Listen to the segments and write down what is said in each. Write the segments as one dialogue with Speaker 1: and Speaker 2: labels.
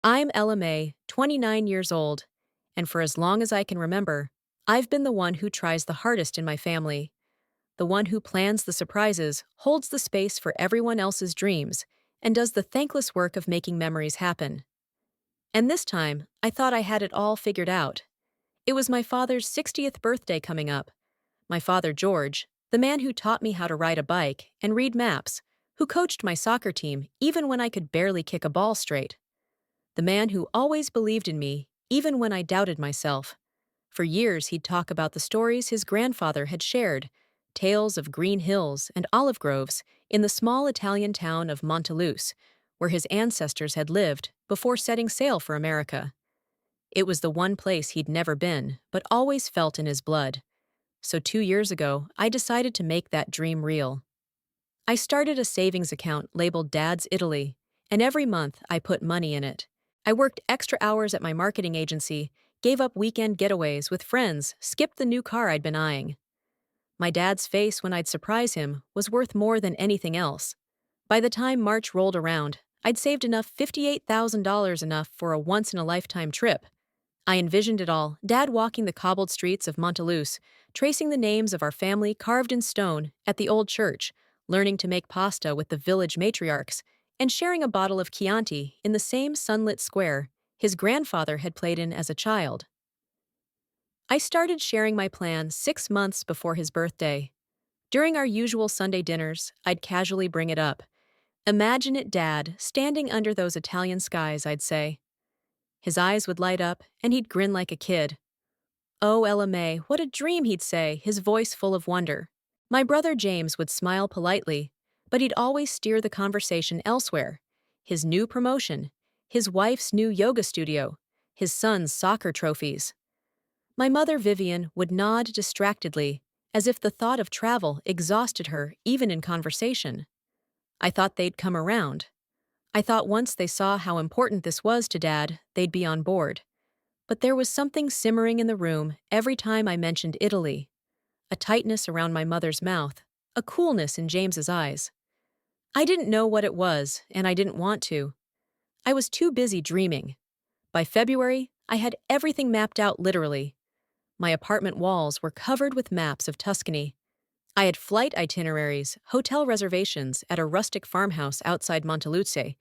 Speaker 1: I'm Ella May, 29 years old, and for as long as I can remember, I've been the one who tries the hardest in my family, the one who plans the surprises, holds the space for everyone else's dreams, and does the thankless work of making memories happen. And this time, I thought I had it all figured out. It was my father's 60th birthday coming up. My father, George, the man who taught me how to ride a bike and read maps, who coached my soccer team even when I could barely kick a ball straight. The man who always believed in me, even when I doubted myself. For years, he'd talk about the stories his grandfather had shared, tales of green hills and olive groves in the small Italian town of Monteluse, where his ancestors had lived before setting sail for America. It was the one place he'd never been, but always felt in his blood. So 2 years ago, I decided to make that dream real. I started a savings account labeled Dad's Italy, and every month I put money in it. I worked extra hours at my marketing agency, gave up weekend getaways with friends, skipped the new car I'd been eyeing. My dad's face when I'd surprise him was worth more than anything else. By the time March rolled around, I'd saved enough $58,000 enough for a once-in-a-lifetime trip. I envisioned it all, Dad walking the cobbled streets of Monteluse, tracing the names of our family carved in stone at the old church, learning to make pasta with the village matriarchs, and sharing a bottle of Chianti in the same sunlit square his grandfather had played in as a child. I started sharing my plan 6 months before his birthday. During our usual Sunday dinners, I'd casually bring it up. Imagine it, Dad, standing under those Italian skies, I'd say. His eyes would light up, and he'd grin like a kid. Oh, Ella May, what a dream, he'd say, his voice full of wonder. My brother James would smile politely, but he'd always steer the conversation elsewhere. His new promotion, his wife's new yoga studio, his son's soccer trophies. My mother Vivian would nod distractedly, as if the thought of travel exhausted her even in conversation. I thought they'd come around. I thought once they saw how important this was to Dad, they'd be on board. But there was something simmering in the room every time I mentioned Italy. A tightness around my mother's mouth, a coolness in James's eyes. I didn't know what it was, and I didn't want to. I was too busy dreaming. By February, I had everything mapped out literally. My apartment walls were covered with maps of Tuscany. I had flight itineraries, hotel reservations at a rustic farmhouse outside Monteluzze,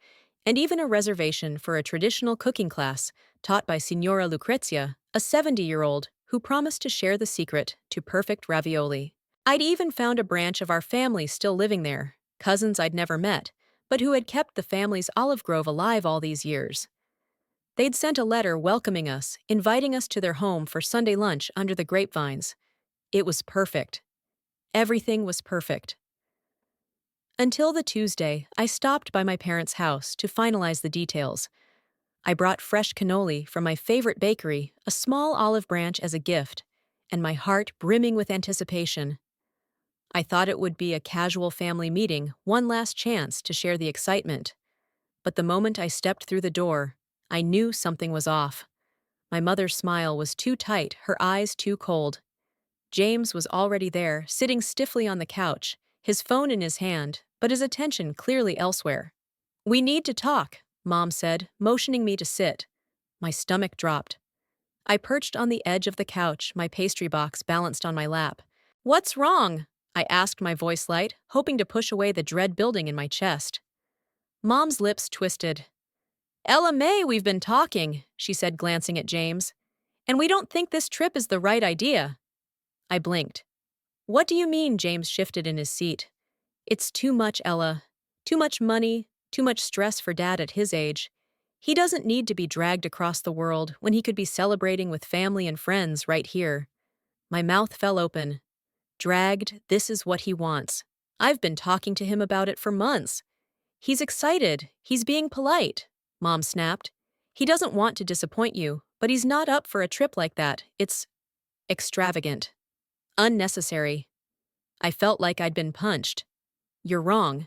Speaker 1: and even a reservation for a traditional cooking class taught by Signora Lucrezia, a 70-year-old who promised to share the secret to perfect ravioli. I'd even found a branch of our family still living there, cousins I'd never met, but who had kept the family's olive grove alive all these years. They'd sent a letter welcoming us, inviting us to their home for Sunday lunch under the grapevines. It was perfect. Everything was perfect. Until the Tuesday, I stopped by my parents' house to finalize the details. I brought fresh cannoli from my favorite bakery, a small olive branch as a gift, and my heart brimming with anticipation. I thought it would be a casual family meeting, one last chance to share the excitement. But the moment I stepped through the door, I knew something was off. My mother's smile was too tight, her eyes too cold. James was already there, sitting stiffly on the couch, his phone in his hand, but his attention clearly elsewhere. "We need to talk," Mom said, motioning me to sit. My stomach dropped. I perched on the edge of the couch, my pastry box balanced on my lap. "What's wrong?" I asked, my voice light, hoping to push away the dread building in my chest. Mom's lips twisted. "Ella May, we've been talking," she said, glancing at James. "And we don't think this trip is the right idea." I blinked. "What do you mean?" James shifted in his seat. "It's too much, Ella. Too much money, too much stress for Dad at his age. He doesn't need to be dragged across the world when he could be celebrating with family and friends right here." My mouth fell open. Dragged, this is what he wants. I've been talking to him about it for months. "He's excited. He's being polite," Mom snapped. "He doesn't want to disappoint you, but he's not up for a trip like that. It's extravagant. Unnecessary." I felt like I'd been punched. "You're wrong.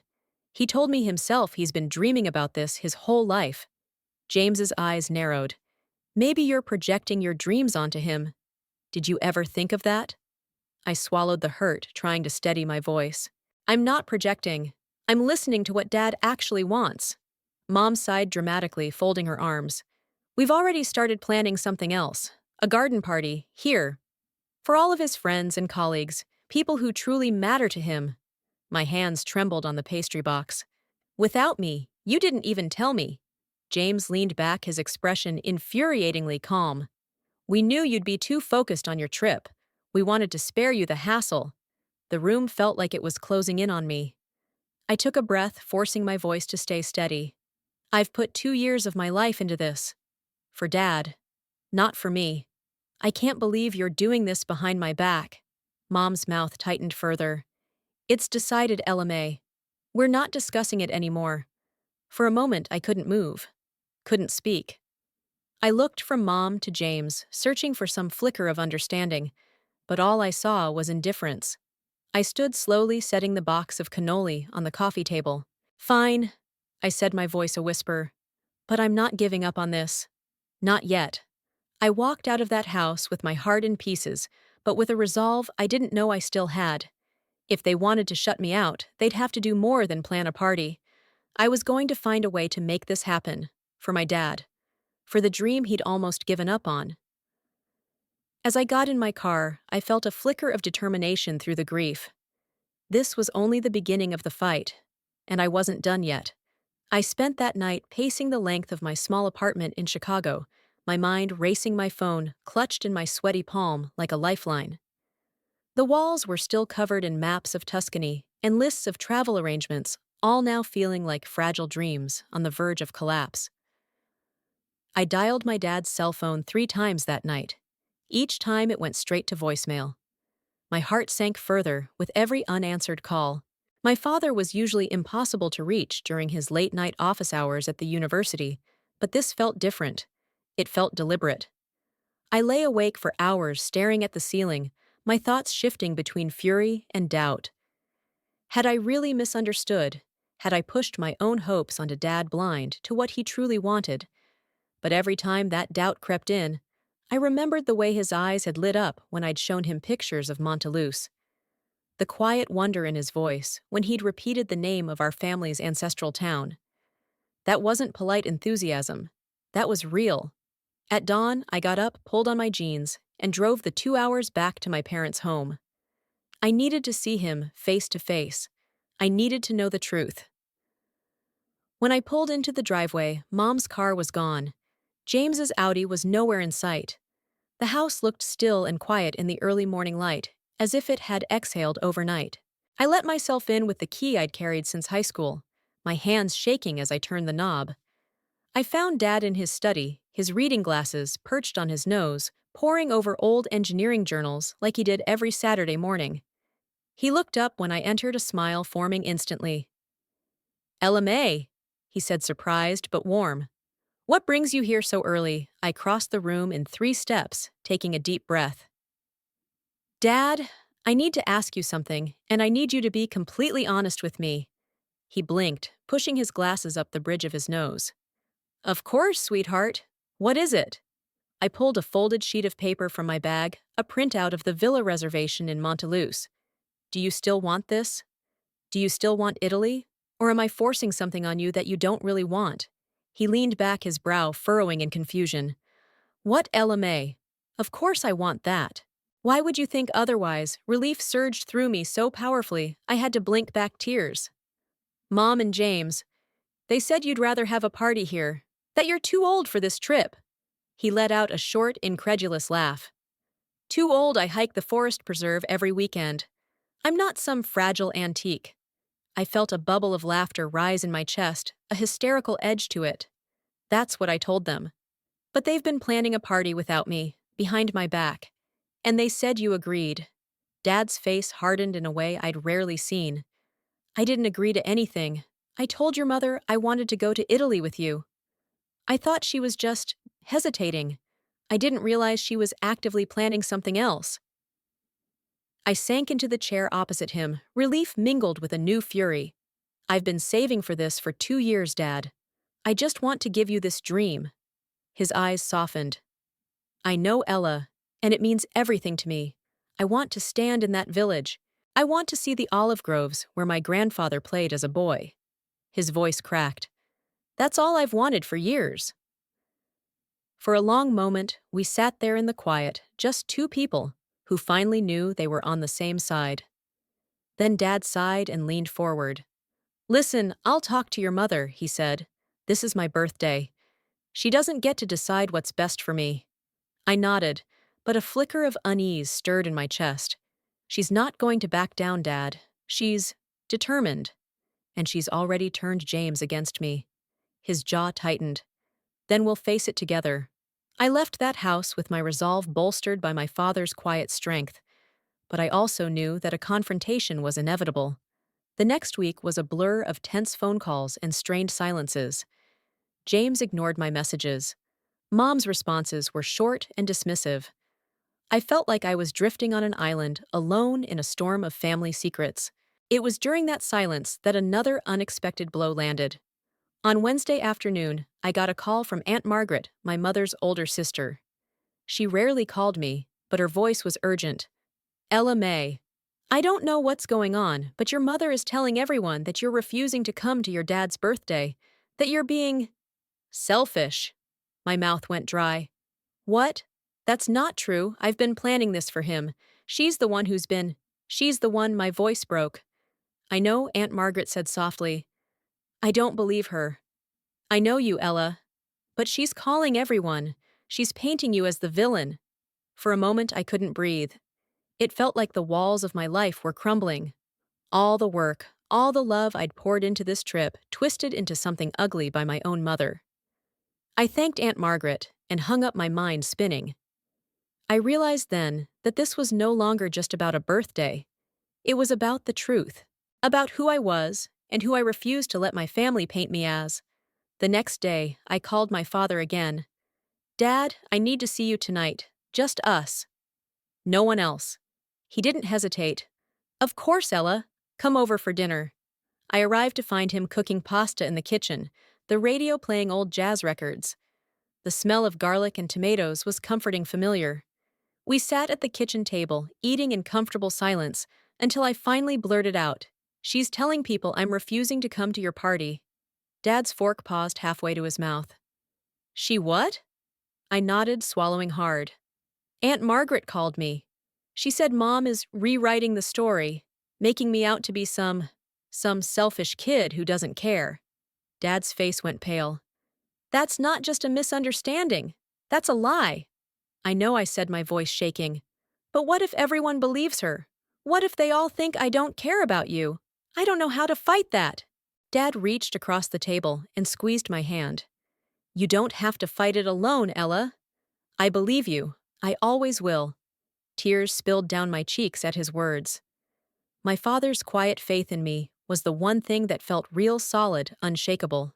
Speaker 1: He told me himself he's been dreaming about this his whole life." James's eyes narrowed. "Maybe you're projecting your dreams onto him. Did you ever think of that?" I swallowed the hurt, trying to steady my voice. "I'm not projecting. I'm listening to what Dad actually wants." Mom sighed dramatically, folding her arms. We've already started planning something else. A garden party, here. For all of his friends and colleagues, people who truly matter to him. My hands trembled on the pastry box. Without me, you didn't even tell me. James leaned back, his expression infuriatingly calm. We knew you'd be too focused on your trip. We wanted to spare you the hassle. The room felt like it was closing in on me. I took a breath, forcing my voice to stay steady. I've put 2 years of my life into this. For Dad. Not for me. I can't believe you're doing this behind my back. Mom's mouth tightened further. It's decided, LMA. We're not discussing it anymore. For a moment, I couldn't move. Couldn't speak. I looked from Mom to James, searching for some flicker of understanding, but all I saw was indifference. I stood slowly, setting the box of cannoli on the coffee table. Fine, I said, my voice a whisper. But I'm not giving up on this. Not yet. I walked out of that house with my heart in pieces, but with a resolve I didn't know I still had. If they wanted to shut me out, they'd have to do more than plan a party. I was going to find a way to make this happen. For my dad. For the dream he'd almost given up on. As I got in my car, I felt a flicker of determination through the grief. This was only the beginning of the fight, and I wasn't done yet. I spent that night pacing the length of my small apartment in Chicago, my mind racing, my phone clutched in my sweaty palm like a lifeline. The walls were still covered in maps of Tuscany and lists of travel arrangements, all now feeling like fragile dreams on the verge of collapse. I dialed my dad's cell phone 3 times that night. Each time it went straight to voicemail. My heart sank further with every unanswered call. My father was usually impossible to reach during his late-night office hours at the university, but this felt different. It felt deliberate. I lay awake for hours staring at the ceiling, my thoughts shifting between fury and doubt. Had I really misunderstood? Had I pushed my own hopes onto Dad blind to what he truly wanted? But every time that doubt crept in, I remembered the way his eyes had lit up when I'd shown him pictures of Montelus. The quiet wonder in his voice when he'd repeated the name of our family's ancestral town. That wasn't polite enthusiasm. That was real. At dawn, I got up, pulled on my jeans, and drove the 2 hours back to my parents' home. I needed to see him face to face. I needed to know the truth. When I pulled into the driveway, Mom's car was gone. James's Audi was nowhere in sight. The house looked still and quiet in the early morning light, as if it had exhaled overnight. I let myself in with the key I'd carried since high school, my hands shaking as I turned the knob. I found Dad in his study, his reading glasses perched on his nose, poring over old engineering journals like he did every Saturday morning. He looked up when I entered, a smile forming instantly. LMA, he said, surprised but warm. What brings you here so early? I crossed the room in 3 steps, taking a deep breath. Dad, I need to ask you something, and I need you to be completely honest with me. He blinked, pushing his glasses up the bridge of his nose. Of course, sweetheart. What is it? I pulled a folded sheet of paper from my bag, a printout of the villa reservation in Montelus. Do you still want this? Do you still want Italy? Or am I forcing something on you that you don't really want? He leaned back, his brow furrowing in confusion. What, LMA? Of course I want that. Why would you think otherwise? Relief surged through me so powerfully, I had to blink back tears. Mom and James, they said you'd rather have a party here, that you're too old for this trip. He let out a short, incredulous laugh. Too old? I hike the forest preserve every weekend. I'm not some fragile antique. I felt a bubble of laughter rise in my chest, a hysterical edge to it. That's what I told them. But they've been planning a party without me, behind my back. And they said you agreed. Dad's face hardened in a way I'd rarely seen. I didn't agree to anything. I told your mother I wanted to go to Italy with you. I thought she was just hesitating. I didn't realize she was actively planning something else. I sank into the chair opposite him, relief mingled with a new fury. I've been saving for this for 2 years, Dad. I just want to give you this dream. His eyes softened. I know, Ella, and it means everything to me. I want to stand in that village. I want to see the olive groves where my grandfather played as a boy. His voice cracked. That's all I've wanted for years." For a long moment, we sat there in the quiet, just two people who finally knew they were on the same side. Then Dad sighed and leaned forward. "Listen, I'll talk to your mother," he said. "This is my birthday. She doesn't get to decide what's best for me." I nodded, but a flicker of unease stirred in my chest. "She's not going to back down, Dad. She's determined. And she's already turned James against me." His jaw tightened. "Then we'll face it together." I left that house with my resolve bolstered by my father's quiet strength, but I also knew that a confrontation was inevitable. The next week was a blur of tense phone calls and strained silences. James ignored my messages. Mom's responses were short and dismissive. I felt like I was drifting on an island, alone in a storm of family secrets. It was during that silence that another unexpected blow landed. On Wednesday afternoon, I got a call from Aunt Margaret, my mother's older sister. She rarely called me, but her voice was urgent. "Ella May, I don't know what's going on, but your mother is telling everyone that you're refusing to come to your dad's birthday, that you're being selfish." My mouth went dry. "What? That's not true. I've been planning this for him. She's the one who's been. She's the one." My voice broke. "I know," Aunt Margaret said softly. "I don't believe her." "I know you, Ella. But she's calling everyone. She's painting you as the villain." For a moment, I couldn't breathe. It felt like the walls of my life were crumbling. All the work, all the love I'd poured into this trip, twisted into something ugly by my own mother. I thanked Aunt Margaret and hung up, my mind spinning. I realized then that this was no longer just about a birthday. It was about the truth, about who I was and who I refused to let my family paint me as. The next day, I called my father again. "Dad, I need to see you tonight. Just us. No one else." He didn't hesitate. "Of course, Ella. Come over for dinner." I arrived to find him cooking pasta in the kitchen, the radio playing old jazz records. The smell of garlic and tomatoes was comforting familiar. We sat at the kitchen table, eating in comfortable silence, until I finally blurted out, "She's telling people I'm refusing to come to your party." Dad's fork paused halfway to his mouth. "She what?" I nodded, swallowing hard. "Aunt Margaret called me. She said Mom is rewriting the story, making me out to be some selfish kid who doesn't care." Dad's face went pale. "That's not just a misunderstanding. That's a lie." "I know," I said, my voice shaking. "But what if everyone believes her? What if they all think I don't care about you? I don't know how to fight that." Dad reached across the table and squeezed my hand. "You don't have to fight it alone, Ella. I believe you. I always will." Tears spilled down my cheeks at his words. My father's quiet faith in me was the one thing that felt real solid, unshakable.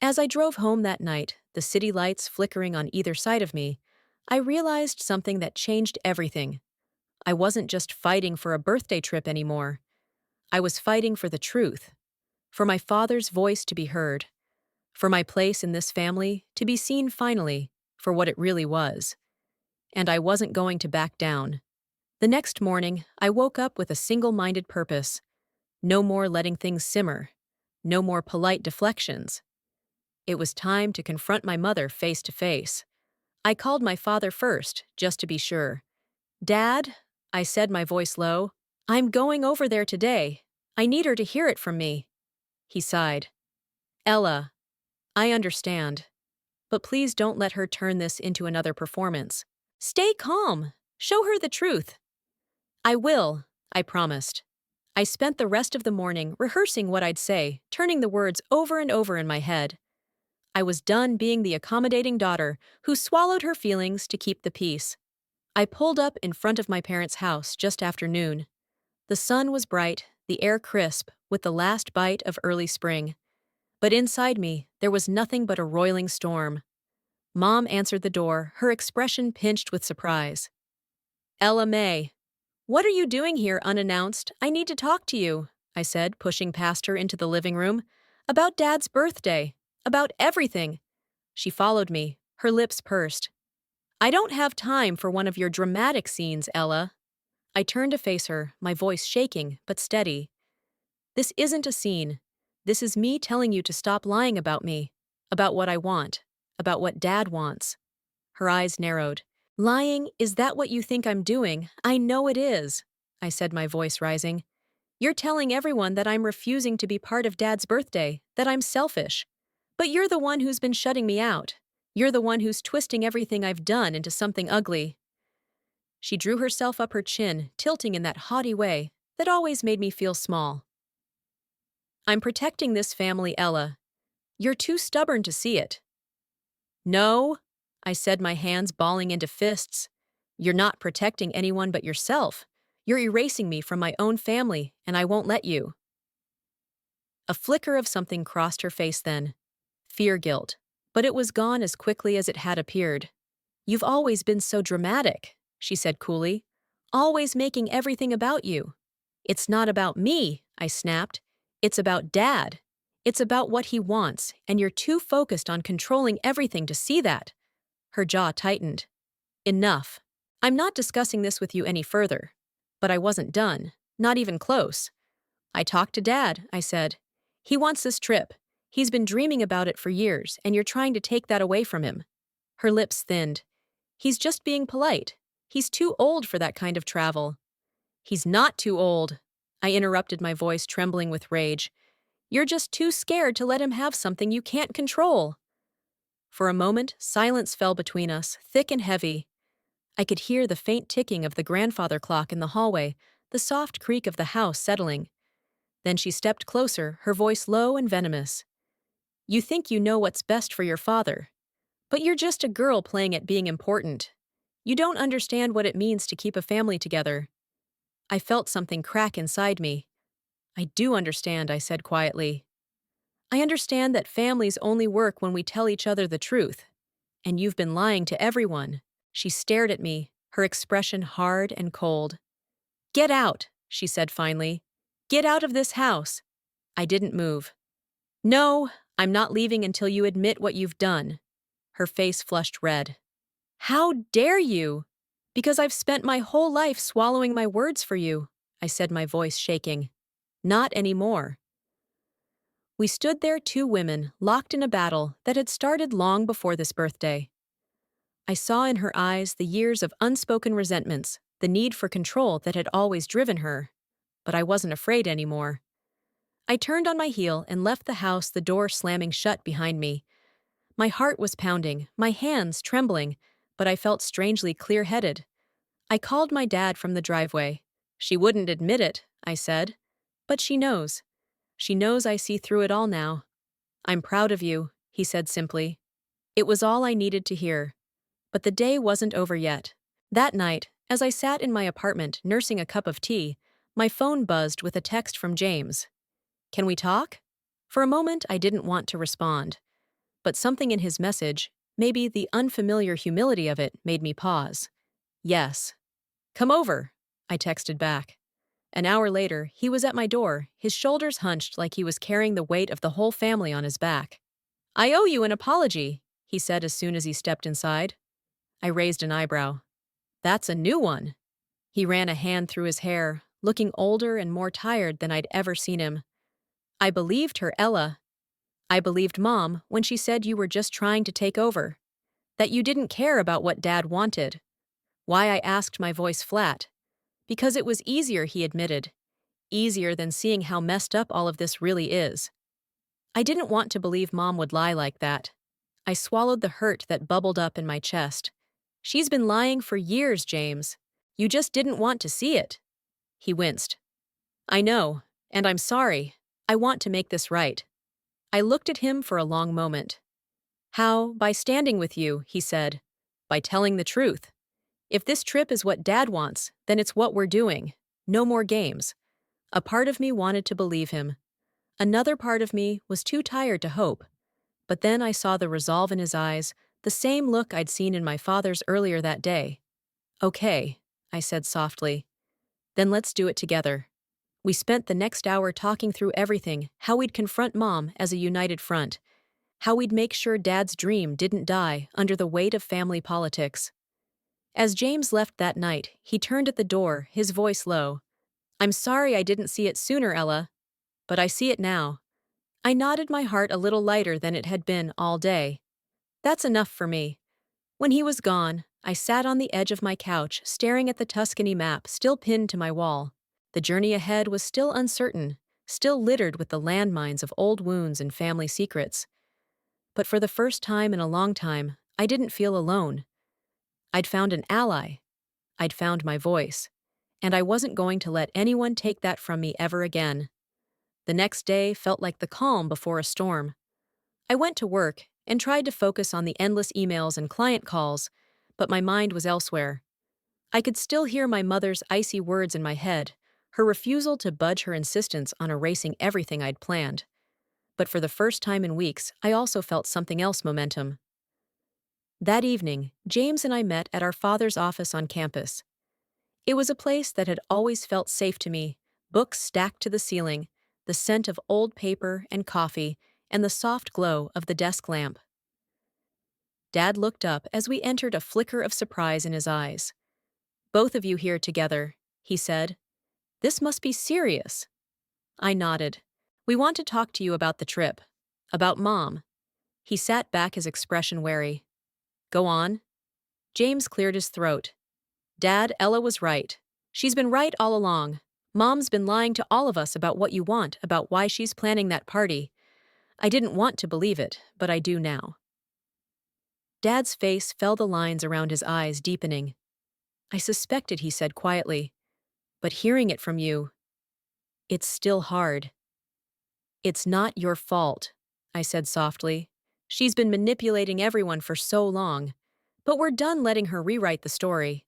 Speaker 1: As I drove home that night, the city lights flickering on either side of me, I realized something that changed everything. I wasn't just fighting for a birthday trip anymore. I was fighting for the truth, for my father's voice to be heard, for my place in this family to be seen finally for what it really was. And I wasn't going to back down. The next morning, I woke up with a single-minded purpose. No more letting things simmer. No more polite deflections. It was time to confront my mother face to face. I called my father first, just to be sure. "Dad," I said, my voice low, "I'm going over there today. I need her to hear it from me." He sighed. "Ella, I understand. But please don't let her turn this into another performance. Stay calm. Show her the truth." "I will," I promised. I spent the rest of the morning rehearsing what I'd say, turning the words over and over in my head. I was done being the accommodating daughter who swallowed her feelings to keep the peace. I pulled up in front of my parents' house just after noon. The sun was bright, the air crisp, with the last bite of early spring. But inside me, there was nothing but a roiling storm. Mom answered the door, her expression pinched with surprise. "Ella May, what are you doing here unannounced? I need to talk to you," I said, pushing past her into the living room. "About Dad's birthday. About everything." She followed me, her lips pursed. "I don't have time for one of your dramatic scenes, Ella." I turned to face her, my voice shaking but steady. "This isn't a scene. This is me telling you to stop lying about me." About what I want. About what Dad wants. Her eyes narrowed. Lying, is that what you think I'm doing? I know it is, I said, my voice rising. You're telling everyone that I'm refusing to be part of Dad's birthday, that I'm selfish. But you're the one who's been shutting me out. You're the one who's twisting everything I've done into something ugly. She drew herself up her chin, tilting in that haughty way that always made me feel small. I'm protecting this family, Ella. You're too stubborn to see it. No, I said, my hands balling into fists. You're not protecting anyone but yourself. You're erasing me from my own family, and I won't let you. A flicker of something crossed her face then. Fear guilt. But it was gone as quickly as it had appeared. You've always been so dramatic, she said coolly. Always making everything about you. It's not about me, I snapped. It's about Dad. It's about what he wants, and you're too focused on controlling everything to see that. Her jaw tightened. Enough. I'm not discussing this with you any further. But I wasn't done. Not even close. I talked to Dad, I said. He wants this trip. He's been dreaming about it for years, and you're trying to take that away from him. Her lips thinned. He's just being polite. He's too old for that kind of travel. He's not too old, I interrupted, my voice trembling with rage. You're just too scared to let him have something you can't control. For a moment, silence fell between us, thick and heavy. I could hear the faint ticking of the grandfather clock in the hallway, the soft creak of the house settling. Then she stepped closer, her voice low and venomous. You think you know what's best for your father. But you're just a girl playing at being important. You don't understand what it means to keep a family together. I felt something crack inside me. I do understand, I said quietly. I understand that families only work when we tell each other the truth. And you've been lying to everyone. She stared at me, her expression hard and cold. Get out, she said finally. Get out of this house. I didn't move. No, I'm not leaving until you admit what you've done. Her face flushed red. How dare you? Because I've spent my whole life swallowing my words for you, I said, my voice shaking. Not anymore. We stood there, two women, locked in a battle that had started long before this birthday. I saw in her eyes the years of unspoken resentments, the need for control that had always driven her. But I wasn't afraid anymore. I turned on my heel and left the house, the door slamming shut behind me. My heart was pounding, my hands trembling, but I felt strangely clear-headed. I called my dad from the driveway. She wouldn't admit it, I said. But she knows. She knows I see through it all now. I'm proud of you, he said simply. It was all I needed to hear. But the day wasn't over yet. That night, as I sat in my apartment nursing a cup of tea, my phone buzzed with a text from James. Can we talk? For a moment, I didn't want to respond. But something in his message, maybe the unfamiliar humility of it, made me pause. Yes. Come over, I texted back. An hour later, he was at my door, his shoulders hunched like he was carrying the weight of the whole family on his back. I owe you an apology, he said as soon as he stepped inside. I raised an eyebrow. That's a new one. He ran a hand through his hair, looking older and more tired than I'd ever seen him. I believed her, Ella. I believed Mom when she said you were just trying to take over. That you didn't care about what Dad wanted. Why, I asked, my voice flat. Because it was easier, he admitted. Easier than seeing how messed up all of this really is. I didn't want to believe Mom would lie like that. I swallowed the hurt that bubbled up in my chest. She's been lying for years, James. You just didn't want to see it. He winced. I know, and I'm sorry. I want to make this right. I looked at him for a long moment. How? By standing with you, he said. By telling the truth. If this trip is what Dad wants, then it's what we're doing. No more games. A part of me wanted to believe him. Another part of me was too tired to hope. But then I saw the resolve in his eyes, the same look I'd seen in my father's earlier that day. Okay, I said softly. Then let's do it together. We spent the next hour talking through everything, how we'd confront Mom as a united front, how we'd make sure Dad's dream didn't die under the weight of family politics. As James left that night, he turned at the door, his voice low. I'm sorry I didn't see it sooner, Ella. But I see it now. I nodded, my heart a little lighter than it had been all day. That's enough for me. When he was gone, I sat on the edge of my couch, staring at the Tuscany map still pinned to my wall. The journey ahead was still uncertain, still littered with the landmines of old wounds and family secrets. But for the first time in a long time, I didn't feel alone. I'd found an ally. I'd found my voice. And I wasn't going to let anyone take that from me ever again. The next day felt like the calm before a storm. I went to work and tried to focus on the endless emails and client calls, but my mind was elsewhere. I could still hear my mother's icy words in my head, her refusal to budge, her insistence on erasing everything I'd planned. But for the first time in weeks, I also felt something else: momentum. That evening, James and I met at our father's office on campus. It was a place that had always felt safe to me: books stacked to the ceiling, the scent of old paper and coffee, and the soft glow of the desk lamp. Dad looked up as we entered, a flicker of surprise in his eyes. "Both of you here together," he said. "This must be serious." I nodded. "We want to talk to you about the trip. About Mom." He sat back, his expression wary. "Go on." James cleared his throat. "Dad, Ella was right. She's been right all along. Mom's been lying to all of us about what you want, about why she's planning that party. I didn't want to believe it, but I do now." Dad's face fell, the lines around his eyes deepening. "I suspected," he said quietly. "But hearing it from you, it's still hard." "It's not your fault," I said softly. "She's been manipulating everyone for so long. But we're done letting her rewrite the story."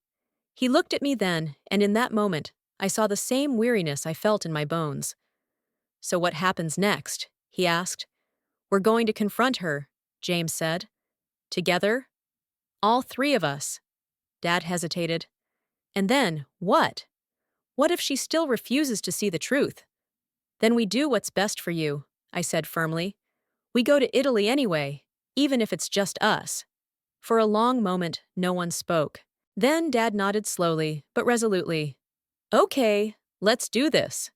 Speaker 1: He looked at me then, and in that moment, I saw the same weariness I felt in my bones. "So what happens next?" he asked. "We're going to confront her," James said. "Together? All three of us." Dad hesitated. "And then, what? What if she still refuses to see the truth?" "Then we do what's best for you," I said firmly. "We go to Italy anyway, even if it's just us." For a long moment, no one spoke. Then Dad nodded slowly, but resolutely. "Okay, let's do this."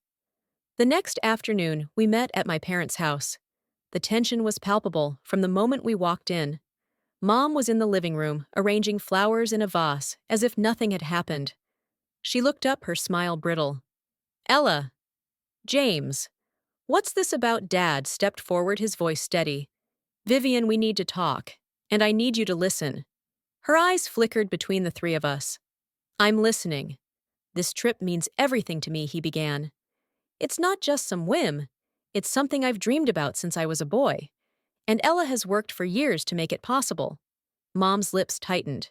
Speaker 1: The next afternoon, we met at my parents' house. The tension was palpable from the moment we walked in. Mom was in the living room, arranging flowers in a vase, as if nothing had happened. She looked up, her smile brittle. "Ella." "James." "What's this about?" Dad stepped forward, his voice steady. "Vivian, we need to talk. And I need you to listen." Her eyes flickered between the three of us. "I'm listening." "This trip means everything to me," he began. "It's not just some whim. It's something I've dreamed about since I was a boy. And Ella has worked for years to make it possible." Mom's lips tightened.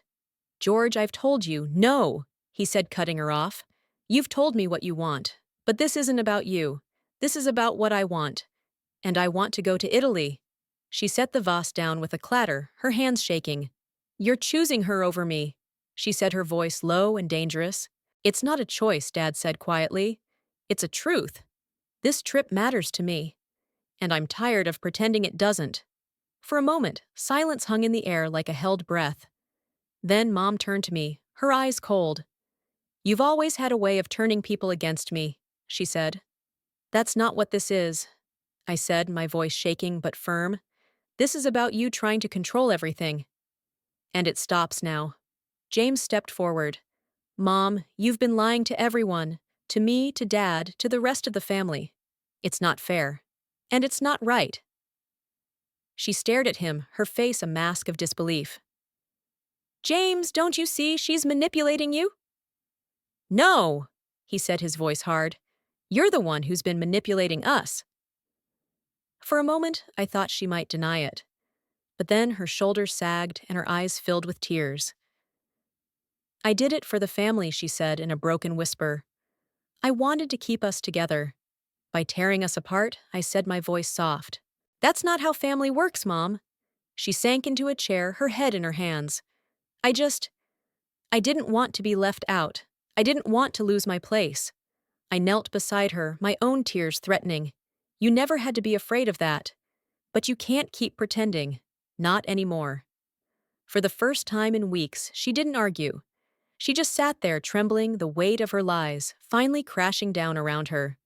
Speaker 1: "George, I've told you." "No," he said, cutting her off. "You've told me what you want. But this isn't about you. This is about what I want. And I want to go to Italy." She set the vase down with a clatter, her hands shaking. "You're choosing her over me," she said, her voice low and dangerous. "It's not a choice," Dad said quietly. "It's a truth. This trip matters to me. And I'm tired of pretending it doesn't." For a moment, silence hung in the air like a held breath. Then Mom turned to me, her eyes cold. "You've always had a way of turning people against me," she said. "That's not what this is," I said, my voice shaking but firm. "This is about you trying to control everything." "And it stops now." James stepped forward. "Mom, you've been lying to everyone. To me, to Dad, to the rest of the family. It's not fair. And it's not right." She stared at him, her face a mask of disbelief. "James, don't you see she's manipulating you?" "No," he said, his voice hard. "You're the one who's been manipulating us." For a moment, I thought she might deny it. But then her shoulders sagged and her eyes filled with tears. "I did it for the family," she said in a broken whisper. "I wanted to keep us together. By tearing us apart," I said, my voice soft. "That's not how family works, Mom." She sank into a chair, her head in her hands. I didn't want to be left out. I didn't want to lose my place." I knelt beside her, my own tears threatening. "You never had to be afraid of that. But you can't keep pretending. Not anymore." For the first time in weeks, she didn't argue. She just sat there, trembling, the weight of her lies finally crashing down around her.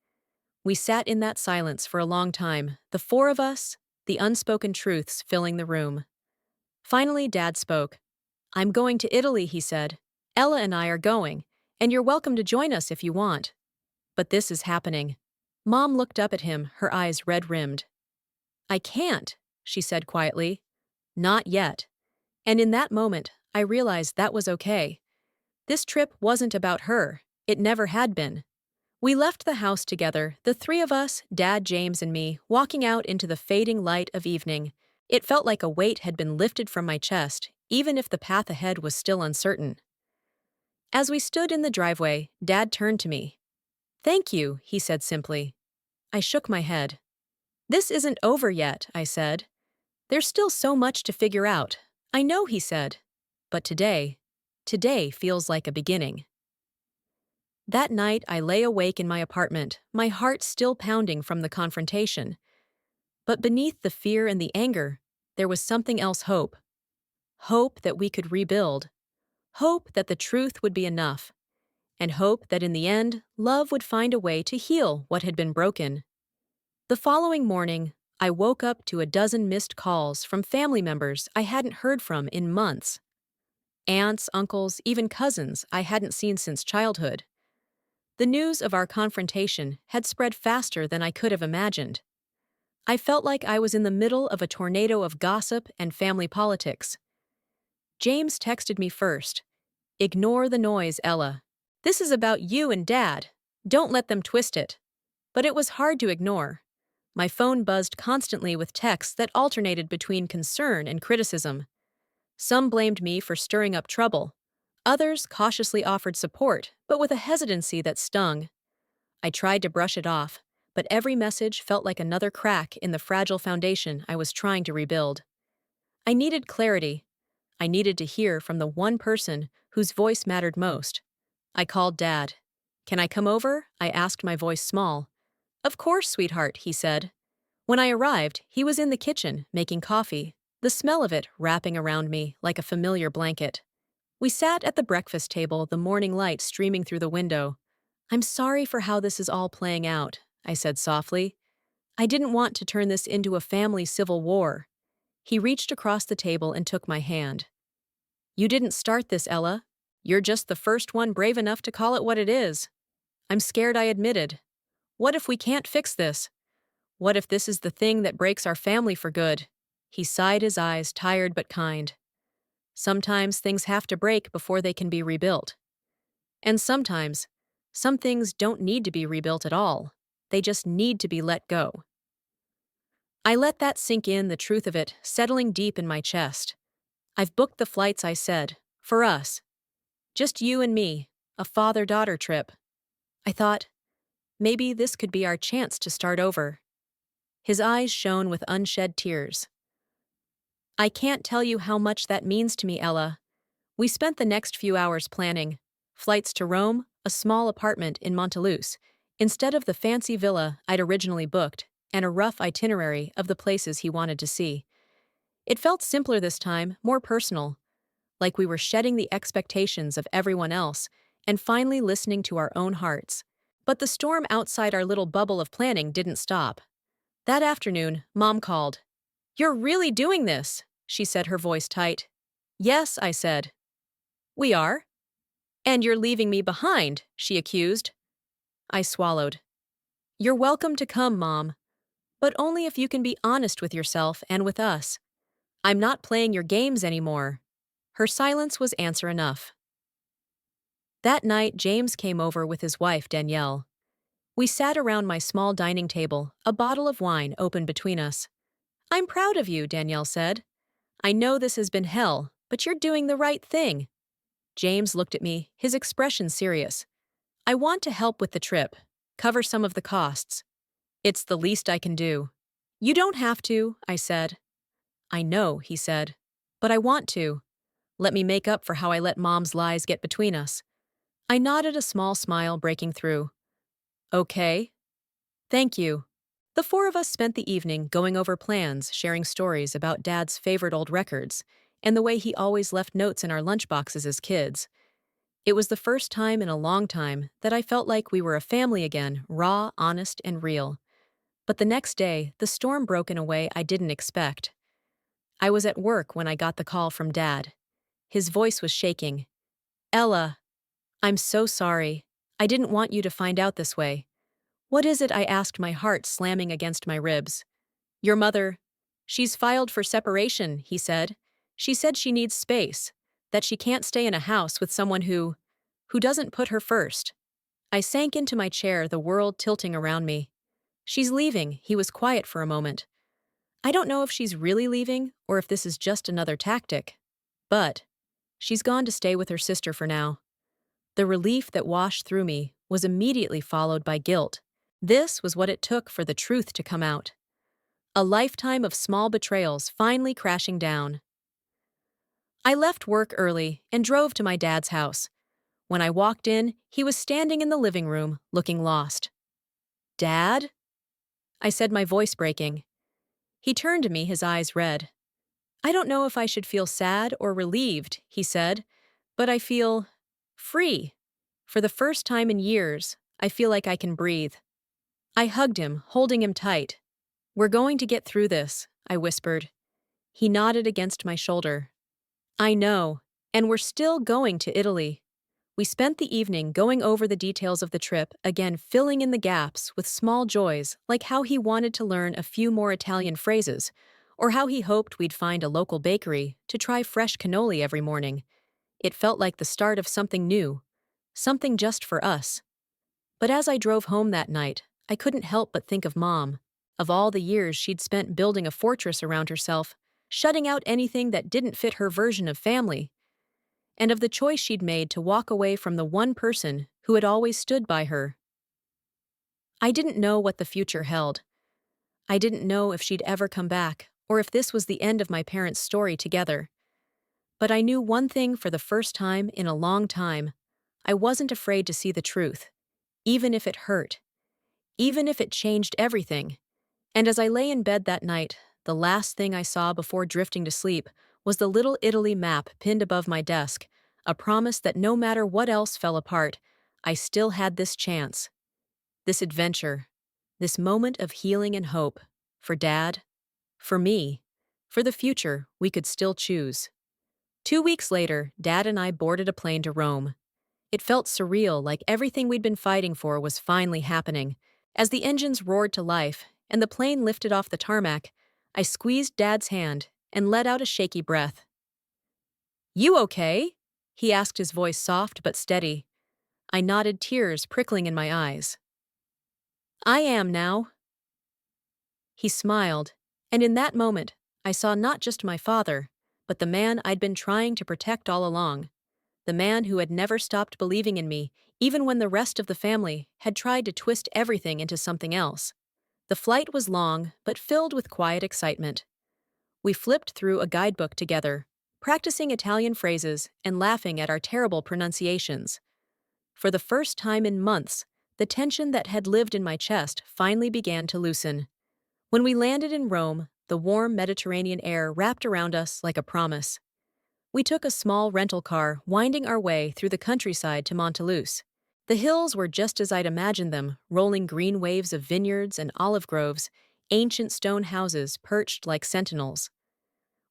Speaker 1: We sat in that silence for a long time, the four of us, the unspoken truths filling the room. Finally, Dad spoke. "I'm going to Italy," he said. "Ella and I are going, and you're welcome to join us if you want. But this is happening." Mom looked up at him, her eyes red-rimmed. "I can't," she said quietly. "Not yet." And in that moment, I realized that was okay. This trip wasn't about her. It never had been. We left the house together, the three of us, Dad, James, and me, walking out into the fading light of evening. It felt like a weight had been lifted from my chest, even if the path ahead was still uncertain. As we stood in the driveway, Dad turned to me. "Thank you," he said simply. I shook my head. "This isn't over yet," I said. "There's still so much to figure out." "I know," he said. "But today feels like a beginning." That night, I lay awake in my apartment, my heart still pounding from the confrontation. But beneath the fear and the anger, there was something else: hope. Hope that we could rebuild. Hope that the truth would be enough. And hope that in the end, love would find a way to heal what had been broken. The following morning, I woke up to a dozen missed calls from family members I hadn't heard from in months. Aunts, uncles, even cousins I hadn't seen since childhood. The news of our confrontation had spread faster than I could have imagined. I felt like I was in the middle of a tornado of gossip and family politics. James texted me first. "Ignore the noise, Ella. This is about you and Dad. Don't let them twist it." But it was hard to ignore. My phone buzzed constantly with texts that alternated between concern and criticism. Some blamed me for stirring up trouble. Others cautiously offered support, but with a hesitancy that stung. I tried to brush it off, but every message felt like another crack in the fragile foundation I was trying to rebuild. I needed clarity. I needed to hear from the one person whose voice mattered most. I called Dad. "Can I come over?" I asked, my voice small. "Of course, sweetheart," he said. When I arrived, he was in the kitchen, making coffee, the smell of it wrapping around me like a familiar blanket. We sat at the breakfast table, the morning light streaming through the window. "I'm sorry for how this is all playing out," I said softly. "I didn't want to turn this into a family civil war." He reached across the table and took my hand. "You didn't start this, Ella. You're just the first one brave enough to call it what it is." "I'm scared," I admitted. "What if we can't fix this? What if this is the thing that breaks our family for good?" He sighed, his eyes tired but kind. "Sometimes things have to break before they can be rebuilt. And sometimes, some things don't need to be rebuilt at all. They just need to be let go." I let that sink in, the truth of it settling deep in my chest. "I've booked the flights," I said. "For us. Just you and me. A father-daughter trip." I thought, maybe this could be our chance to start over. His eyes shone with unshed tears. "I can't tell you how much that means to me, Ella." We spent the next few hours planning. Flights to Rome, a small apartment in Monteluse, instead of the fancy villa I'd originally booked, and a rough itinerary of the places he wanted to see. It felt simpler this time, more personal, like we were shedding the expectations of everyone else and finally listening to our own hearts. But the storm outside our little bubble of planning didn't stop. That afternoon, Mom called. "You're really doing this," she said, her voice tight. "Yes," I said. "We are?" "And you're leaving me behind," she accused. I swallowed. "You're welcome to come, Mom, but only if you can be honest with yourself and with us. I'm not playing your games anymore." Her silence was answer enough. That night, James came over with his wife, Danielle. We sat around my small dining table, a bottle of wine open between us. "I'm proud of you," Danielle said. "I know this has been hell, but you're doing the right thing." James looked at me, his expression serious. "I want to help with the trip, cover some of the costs. It's the least I can do." "You don't have to," I said. "I know," he said. "But I want to. Let me make up for how I let Mom's lies get between us." I nodded, a small smile breaking through. "Okay. Thank you." The four of us spent the evening going over plans, sharing stories about Dad's favorite old records, and the way he always left notes in our lunchboxes as kids. It was the first time in a long time that I felt like we were a family again, raw, honest, and real. But the next day, the storm broke in a way I didn't expect. I was at work when I got the call from Dad. His voice was shaking. "Ella, I'm so sorry. I didn't want you to find out this way." "What is it?" I asked, my heart slamming against my ribs. "Your mother. She's filed for separation," he said. "She said she needs space, that she can't stay in a house with someone who doesn't put her first." I sank into my chair, the world tilting around me. "She's leaving." He was quiet for a moment. "I don't know if she's really leaving or if this is just another tactic. But she's gone to stay with her sister for now." The relief that washed through me was immediately followed by guilt. This was what it took for the truth to come out. A lifetime of small betrayals finally crashing down. I left work early and drove to my dad's house. When I walked in, he was standing in the living room, looking lost. "Dad?" I said, my voice breaking. He turned to me, his eyes red. "I don't know if I should feel sad or relieved," he said, "but I feel free. For the first time in years, I feel like I can breathe." I hugged him, holding him tight. "We're going to get through this," I whispered. He nodded against my shoulder. "I know, and we're still going to Italy." We spent the evening going over the details of the trip, again filling in the gaps with small joys, like how he wanted to learn a few more Italian phrases, or how he hoped we'd find a local bakery to try fresh cannoli every morning. It felt like the start of something new, something just for us. But as I drove home that night, I couldn't help but think of Mom, of all the years she'd spent building a fortress around herself, shutting out anything that didn't fit her version of family, and of the choice she'd made to walk away from the one person who had always stood by her. I didn't know what the future held. I didn't know if she'd ever come back, or if this was the end of my parents' story together. But I knew one thing for the first time in a long time. I wasn't afraid to see the truth, even if it hurt, even if it changed everything. And as I lay in bed that night, the last thing I saw before drifting to sleep was the little Italy map pinned above my desk, a promise that no matter what else fell apart, I still had this chance, this adventure, this moment of healing and hope, for Dad, for me, for the future we could still choose. 2 weeks later, Dad and I boarded a plane to Rome. It felt surreal, like everything we'd been fighting for was finally happening. As the engines roared to life and the plane lifted off the tarmac, I squeezed Dad's hand and let out a shaky breath. "You okay?" he asked, his voice soft but steady. I nodded, tears prickling in my eyes. "I am now." He smiled, and in that moment, I saw not just my father, but the man I'd been trying to protect all along. The man who had never stopped believing in me, even when the rest of the family had tried to twist everything into something else. The flight was long, but filled with quiet excitement. We flipped through a guidebook together, practicing Italian phrases and laughing at our terrible pronunciations. For the first time in months, the tension that had lived in my chest finally began to loosen. When we landed in Rome, the warm Mediterranean air wrapped around us like a promise. We took a small rental car, winding our way through the countryside to Monteluse. The hills were just as I'd imagined them, rolling green waves of vineyards and olive groves, ancient stone houses perched like sentinels.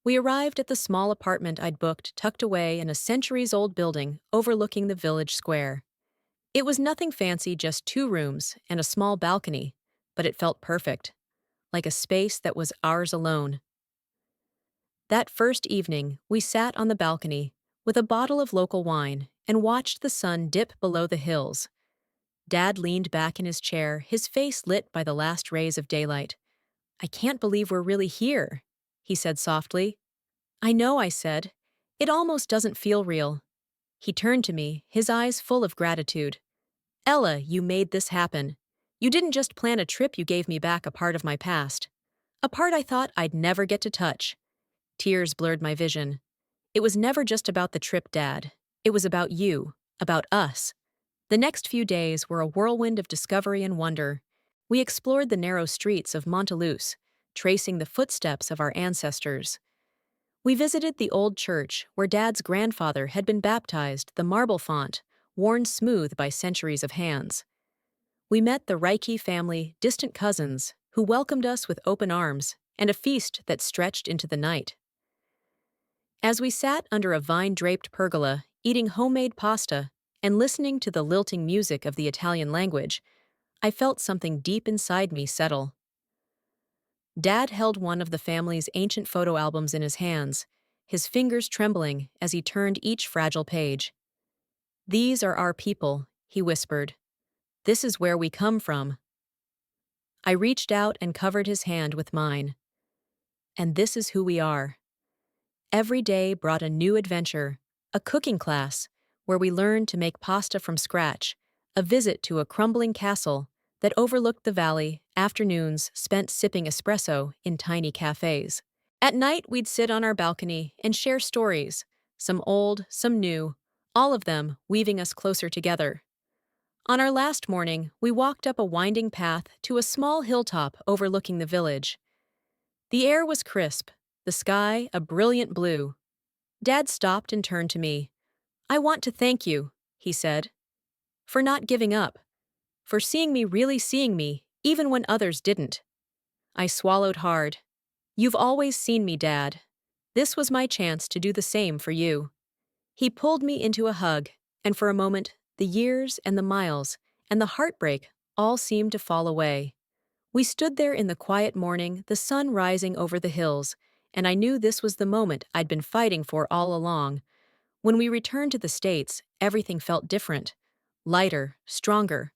Speaker 1: We arrived at the small apartment I'd booked, tucked away in a centuries-old building overlooking the village square. It was nothing fancy, just 2 rooms and a small balcony, but it felt perfect, like a space that was ours alone. That first evening, we sat on the balcony with a bottle of local wine and watched the sun dip below the hills. Dad leaned back in his chair, his face lit by the last rays of daylight. "I can't believe we're really here," he said softly. "I know," I said. "It almost doesn't feel real." He turned to me, his eyes full of gratitude. "Ella, you made this happen. You didn't just plan a trip, you gave me back a part of my past. A part I thought I'd never get to touch." Tears blurred my vision. "It was never just about the trip, Dad. It was about you, about us." The next few days were a whirlwind of discovery and wonder. We explored the narrow streets of Monteluse, tracing the footsteps of our ancestors. We visited the old church where Dad's grandfather had been baptized, the marble font, worn smooth by centuries of hands. We met the Reiki family, distant cousins, who welcomed us with open arms and a feast that stretched into the night. As we sat under a vine-draped pergola, eating homemade pasta and listening to the lilting music of the Italian language, I felt something deep inside me settle. Dad held one of the family's ancient photo albums in his hands, his fingers trembling as he turned each fragile page. "These are our people," he whispered. "This is where we come from." I reached out and covered his hand with mine. "And this is who we are." Every day brought a new adventure, a cooking class, where we learned to make pasta from scratch, a visit to a crumbling castle that overlooked the valley, afternoons spent sipping espresso in tiny cafes. At night, we'd sit on our balcony and share stories, some old, some new, all of them weaving us closer together. On our last morning, we walked up a winding path to a small hilltop overlooking the village. The air was crisp, the sky a brilliant blue. Dad stopped and turned to me. "I want to thank you," he said, "for not giving up, for seeing me really seeing me, even when others didn't." I swallowed hard. "You've always seen me, Dad. This was my chance to do the same for you." He pulled me into a hug, and for a moment, the years and the miles and the heartbreak all seemed to fall away. We stood there in the quiet morning, the sun rising over the hills, and I knew this was the moment I'd been fighting for all along. When we returned to the States, everything felt different. Lighter, stronger.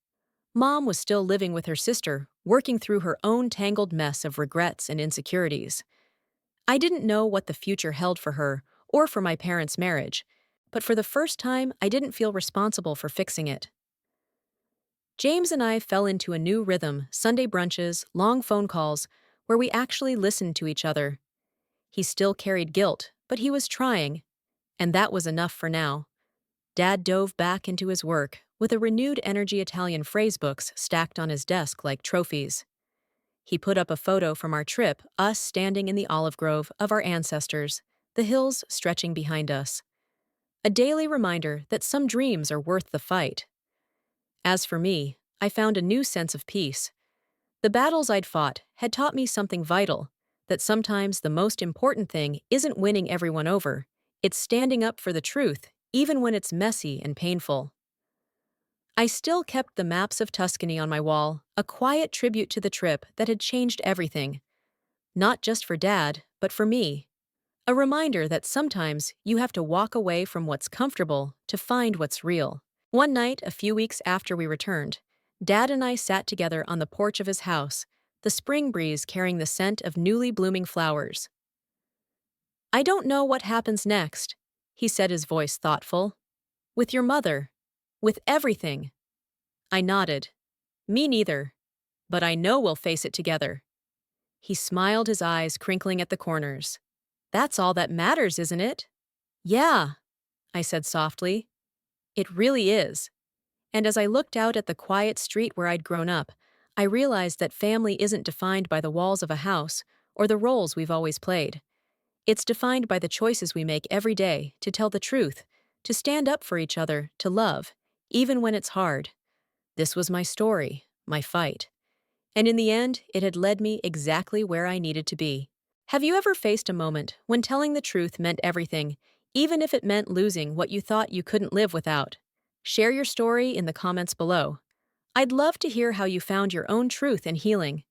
Speaker 1: Mom was still living with her sister, working through her own tangled mess of regrets and insecurities. I didn't know what the future held for her, or for my parents' marriage, but for the first time, I didn't feel responsible for fixing it. James and I fell into a new rhythm, Sunday brunches, long phone calls, where we actually listened to each other. He still carried guilt, but he was trying, and that was enough for now. Dad dove back into his work, with a renewed energy Italian phrase books stacked on his desk like trophies. He put up a photo from our trip, us standing in the olive grove of our ancestors, the hills stretching behind us. A daily reminder that some dreams are worth the fight. As for me, I found a new sense of peace. The battles I'd fought had taught me something vital, that sometimes the most important thing isn't winning everyone over, it's standing up for the truth, even when it's messy and painful. I still kept the maps of Tuscany on my wall, a quiet tribute to the trip that had changed everything. Not just for Dad, but for me. A reminder that sometimes you have to walk away from what's comfortable to find what's real. One night, a few weeks after we returned, Dad and I sat together on the porch of his house, the spring breeze carrying the scent of newly blooming flowers. "I don't know what happens next," he said, his voice thoughtful. "With your mother. With everything." I nodded. "Me neither. But I know we'll face it together." He smiled, his eyes crinkling at the corners. "That's all that matters, isn't it?" "Yeah," I said softly. "It really is." And as I looked out at the quiet street where I'd grown up, I realized that family isn't defined by the walls of a house or the roles we've always played. It's defined by the choices we make every day to tell the truth, to stand up for each other, to love, even when it's hard. This was my story, my fight. And in the end, it had led me exactly where I needed to be. Have you ever faced a moment when telling the truth meant everything, even if it meant losing what you thought you couldn't live without? Share your story in the comments below. I'd love to hear how you found your own truth and healing.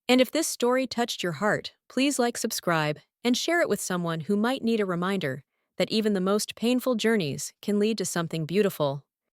Speaker 1: And if this story touched your heart, please subscribe, and share it with someone who might need a reminder that even the most painful journeys can lead to something beautiful.